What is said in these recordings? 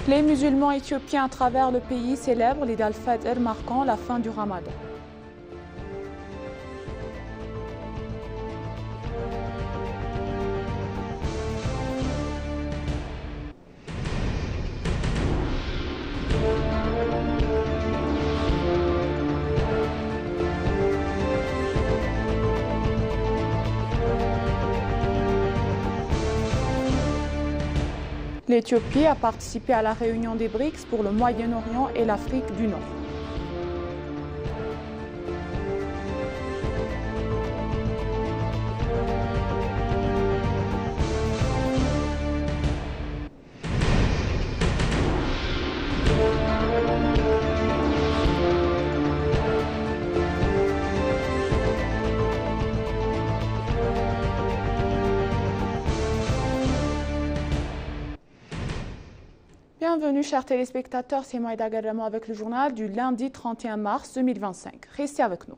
Les musulmans éthiopiens à travers le pays célèbrent l'Eid al-Fitr marquant la fin du Ramadan. L'Éthiopie a participé à la réunion des BRICS pour le Moyen-Orient et l'Afrique du Nord. Bienvenue chers téléspectateurs, c'est Maïda Garamo avec le journal du lundi 31 mars 2025. Restez avec nous.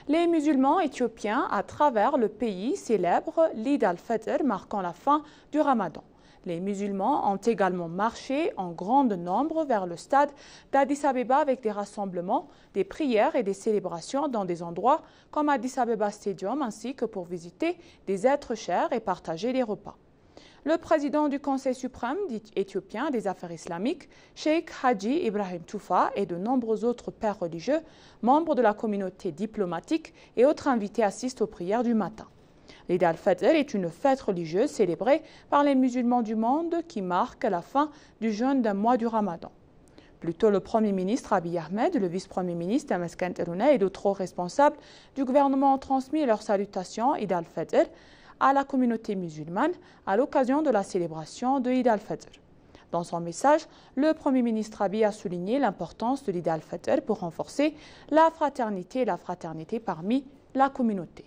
Les musulmans éthiopiens à travers le pays célèbrent l'Eid al-Fitr marquant la fin du Ramadan. Les musulmans ont également marché en grand nombre vers le stade d'Addis Abeba avec des rassemblements, des prières et des célébrations dans des endroits comme Addis Abeba Stadium ainsi que pour visiter des êtres chers et partager des repas. Le président du Conseil suprême éthiopien des affaires islamiques, Cheikh Hadji Ibrahim Toufa, et de nombreux autres pères religieux, membres de la communauté diplomatique et autres invités assistent aux prières du matin. L'Eid al-Fitr est une fête religieuse célébrée par les musulmans du monde qui marque la fin du jeûne d'un mois du Ramadan. Plus tôt, le Premier ministre Abiy Ahmed, le vice-premier ministre Mesken Terouna et d'autres hauts responsables du gouvernement ont transmis leurs salutations Eid al-Fitr à la communauté musulmane à l'occasion de la célébration de Eid al-Fitr. Dans son message, le Premier ministre Abiy a souligné l'importance de l'Eid al-Fitr pour renforcer la fraternité parmi la communauté.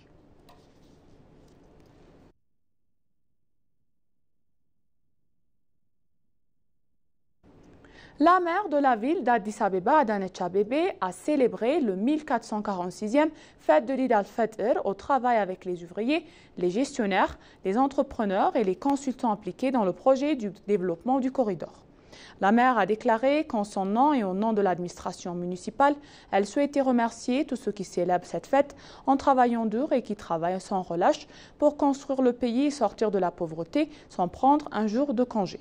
La maire de la ville d'Addis Abeba, Adanecha Abebe, a célébré le 1446e fête de l'Eid al-Fitr au travail avec les ouvriers, les gestionnaires, les entrepreneurs et les consultants impliqués dans le projet du développement du corridor. La maire a déclaré qu'en son nom et au nom de l'administration municipale, elle souhaitait remercier tous ceux qui célèbrent cette fête en travaillant dur et qui travaillent sans relâche pour construire le pays et sortir de la pauvreté sans prendre un jour de congé.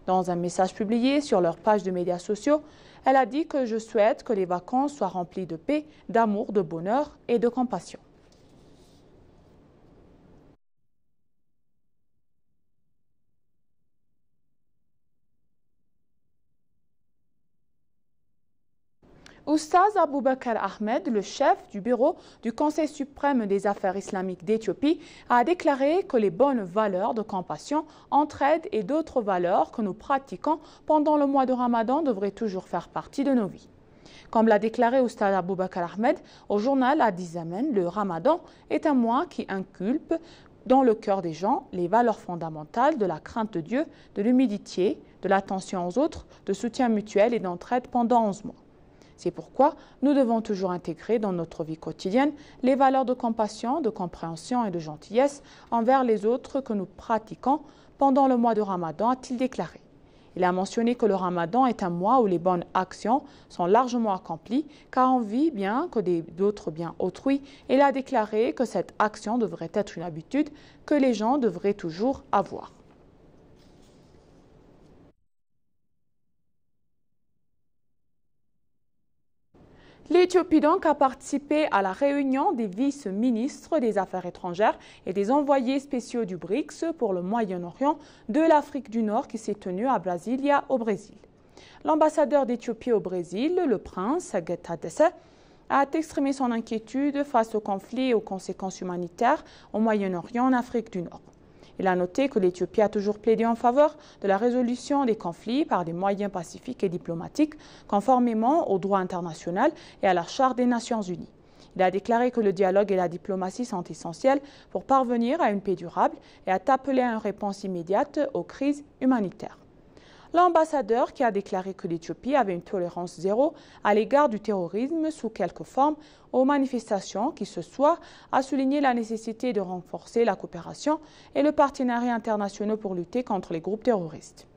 Dans un message publié sur leur page de médias sociaux, elle a dit que je souhaite que les vacances soient remplies de paix, d'amour, de bonheur et de compassion. Oustaz Aboubakar Ahmed, le chef du bureau du Conseil suprême des affaires islamiques d'Éthiopie, a déclaré que les bonnes valeurs de compassion, entraide et d'autres valeurs que nous pratiquons pendant le mois de Ramadan devraient toujours faire partie de nos vies. Comme l'a déclaré Oustaz Aboubakar Ahmed au journal Addis Zaman, le Ramadan est un mois qui inculpe dans le cœur des gens les valeurs fondamentales de la crainte de Dieu, de l'humilité, de l'attention aux autres, de soutien mutuel et d'entraide pendant 11 mois. C'est pourquoi nous devons toujours intégrer dans notre vie quotidienne les valeurs de compassion, de compréhension et de gentillesse envers les autres que nous pratiquons pendant le mois de Ramadan, a-t-il déclaré. Il a mentionné que le Ramadan est un mois où les bonnes actions sont largement accomplies car on vit bien que d'autres biens autrui. Et il a déclaré que cette action devrait être une habitude que les gens devraient toujours avoir. L'Éthiopie donc a participé à la réunion des vice-ministres des Affaires étrangères et des envoyés spéciaux du BRICS pour le Moyen-Orient de l'Afrique du Nord qui s'est tenue à Brasilia au Brésil. L'ambassadeur d'Éthiopie au Brésil, le prince Geta Dese, a exprimé son inquiétude face au conflit et aux conséquences humanitaires au Moyen-Orient en Afrique du Nord. Il a noté que l'Éthiopie a toujours plaidé en faveur de la résolution des conflits par des moyens pacifiques et diplomatiques, conformément au droit international et à la Charte des Nations Unies. Il a déclaré que le dialogue et la diplomatie sont essentiels pour parvenir à une paix durable et a appelé à une réponse immédiate aux crises humanitaires. L'ambassadeur, qui a déclaré que l'Éthiopie avait une tolérance zéro à l'égard du terrorisme sous quelque forme aux manifestations qui ce soit, a souligné la nécessité de renforcer la coopération et le partenariat international pour lutter contre les groupes terroristes.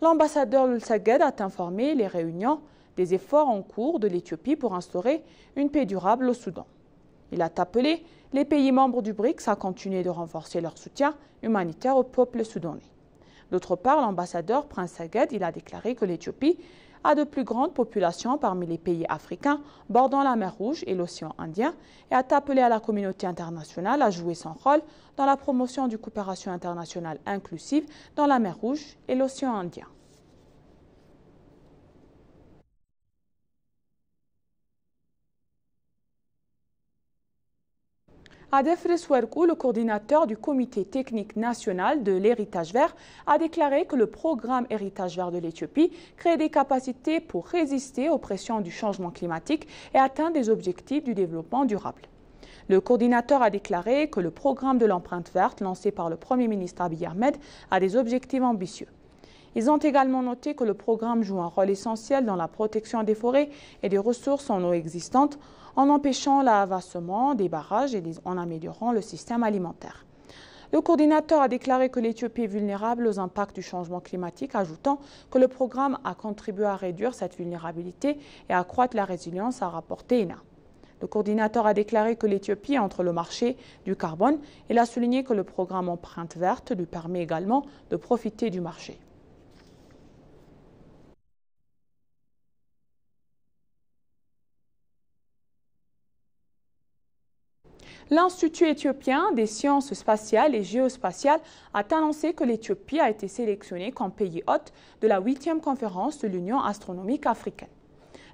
L'ambassadeur Lulsaged a informé les réunions des efforts en cours de l'Éthiopie pour instaurer une paix durable au Soudan. Il a appelé les pays membres du BRICS à continuer de renforcer leur soutien humanitaire au peuple soudanais. D'autre part, l'ambassadeur Prince Saged a déclaré que l'Éthiopie a de plus grandes populations parmi les pays africains bordant la mer Rouge et l'océan Indien et a appelé à la communauté internationale à jouer son rôle dans la promotion d'une coopération internationale inclusive dans la mer Rouge et l'océan Indien. Adefre Swerkou, le coordinateur du comité technique national de l'héritage vert, a déclaré que le programme Héritage vert de l'Éthiopie crée des capacités pour résister aux pressions du changement climatique et atteindre des objectifs du développement durable. Le coordinateur a déclaré que le programme de l'empreinte verte lancé par le Premier ministre Abiy Ahmed a des objectifs ambitieux. Ils ont également noté que le programme joue un rôle essentiel dans la protection des forêts et des ressources en eau existantes en empêchant l'avancement des barrages et en améliorant le système alimentaire. Le coordinateur a déclaré que l'Éthiopie est vulnérable aux impacts du changement climatique, ajoutant que le programme a contribué à réduire cette vulnérabilité et à accroître la résilience, a rapporté ENA. Le coordinateur a déclaré que l'Éthiopie entre le marché du carbone. Il a souligné que le programme Empreinte verte lui permet également de profiter du marché. L'Institut éthiopien des sciences spatiales et géospatiales a annoncé que l'Éthiopie a été sélectionnée comme pays hôte de la 8e conférence de l'Union astronomique africaine.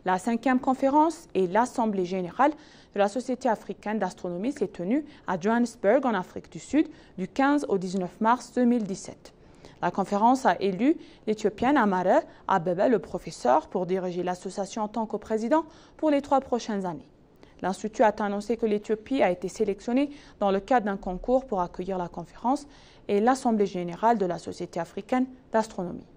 La 5e conférence et l'Assemblée générale de la Société africaine d'astronomie s'est tenue à Johannesburg en Afrique du Sud du 15 au 19 mars 2017. La conférence a élu l'Éthiopienne Amare Abebe, le professeur, pour diriger l'association en tant que président pour les 3 prochaines années. L'Institut a annoncé que l'Éthiopie a été sélectionnée dans le cadre d'un concours pour accueillir la conférence et l'Assemblée générale de la Société africaine d'astronomie.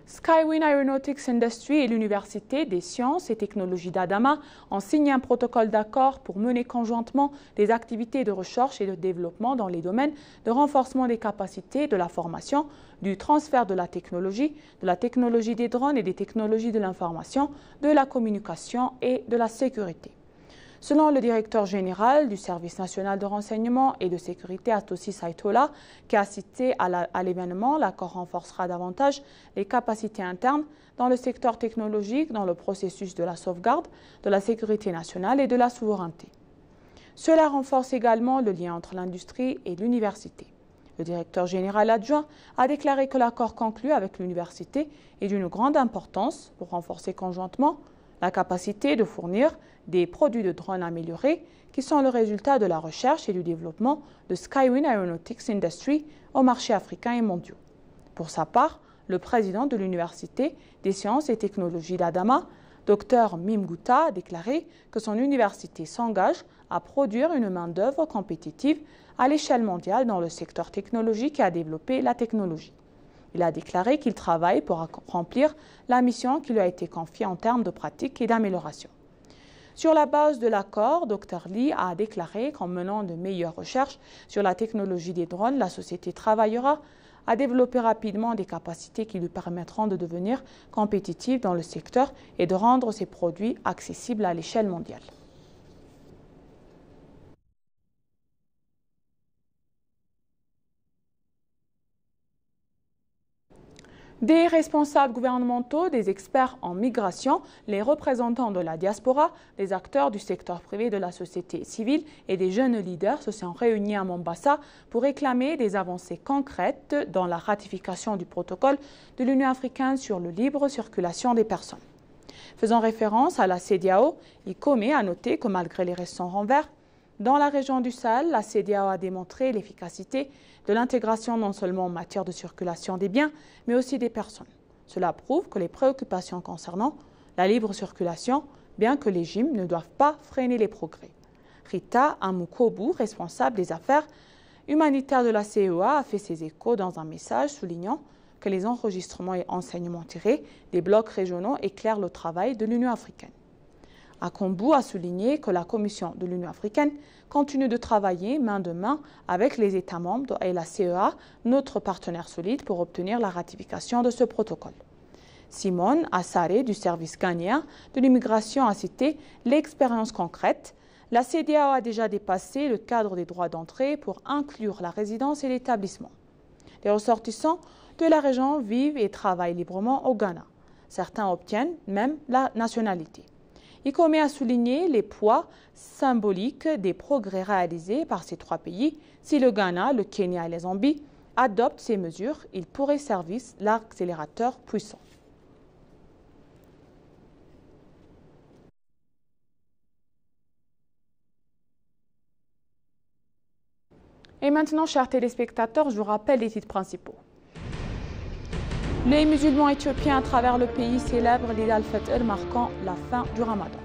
Skywin Aeronautics Industry et l'Université des sciences et technologies d'Adama ont signé un protocole d'accord pour mener conjointement des activités de recherche et de développement dans les domaines de renforcement des capacités, de la formation, du transfert de la technologie des drones et des technologies de l'information, de la communication et de la sécurité. Selon le directeur général du Service national de renseignement et de sécurité, Atossi Saitola, qui a cité à l'événement, l'accord renforcera davantage les capacités internes dans le secteur technologique, dans le processus de la sauvegarde, de la sécurité nationale et de la souveraineté. Cela renforce également le lien entre l'industrie et l'université. Le directeur général adjoint a déclaré que l'accord conclu avec l'université est d'une grande importance pour renforcer conjointement la capacité de fournir des produits de drones améliorés qui sont le résultat de la recherche et du développement de Skywin Aeronautics Industry au marché africain et mondial. Pour sa part, le président de l'Université des sciences et technologies d'Adama, Dr Mimguta, a déclaré que son université s'engage à produire une main-d'œuvre compétitive à l'échelle mondiale dans le secteur technologique et à développer la technologie. Il a déclaré qu'il travaille pour remplir la mission qui lui a été confiée en termes de pratique et d'amélioration. Sur la base de l'accord, Dr Lee a déclaré qu'en menant de meilleures recherches sur la technologie des drones, la société travaillera à développer rapidement des capacités qui lui permettront de devenir compétitive dans le secteur et de rendre ses produits accessibles à l'échelle mondiale. Des responsables gouvernementaux, des experts en migration, les représentants de la diaspora, des acteurs du secteur privé de la société civile et des jeunes leaders se sont réunis à Mombasa pour réclamer des avancées concrètes dans la ratification du protocole de l'Union africaine sur la libre circulation des personnes. Faisant référence à la CEDEAO, ICOME a noté que malgré les récents revers, dans la région du Sahel, la CEDEAO a démontré l'efficacité de l'intégration non seulement en matière de circulation des biens, mais aussi des personnes. Cela prouve que les préoccupations concernant la libre circulation, bien que légitimes, ne doivent pas freiner les progrès. Rita Amukobu, responsable des affaires humanitaires de la CEA, a fait ses échos dans un message soulignant que les enregistrements et enseignements tirés des blocs régionaux éclairent le travail de l'Union africaine. Akombu a souligné que la Commission de l'Union africaine continue de travailler main de main avec les États membres et la CEA, notre partenaire solide, pour obtenir la ratification de ce protocole. Simone Assare du service ghanéen de l'immigration a cité l'expérience concrète. La CEDEAO a déjà dépassé le cadre des droits d'entrée pour inclure la résidence et l'établissement. Les ressortissants de la région vivent et travaillent librement au Ghana. Certains obtiennent même la nationalité. ICOME a souligné les poids symboliques des progrès réalisés par ces trois pays. Si le Ghana, le Kenya et la Zambie adoptent ces mesures, ils pourraient servir l'accélérateur puissant. Et maintenant, chers téléspectateurs, je vous rappelle les titres principaux. Les musulmans éthiopiens à travers le pays célèbrent l'Eid al-Fitr marquant la fin du Ramadan.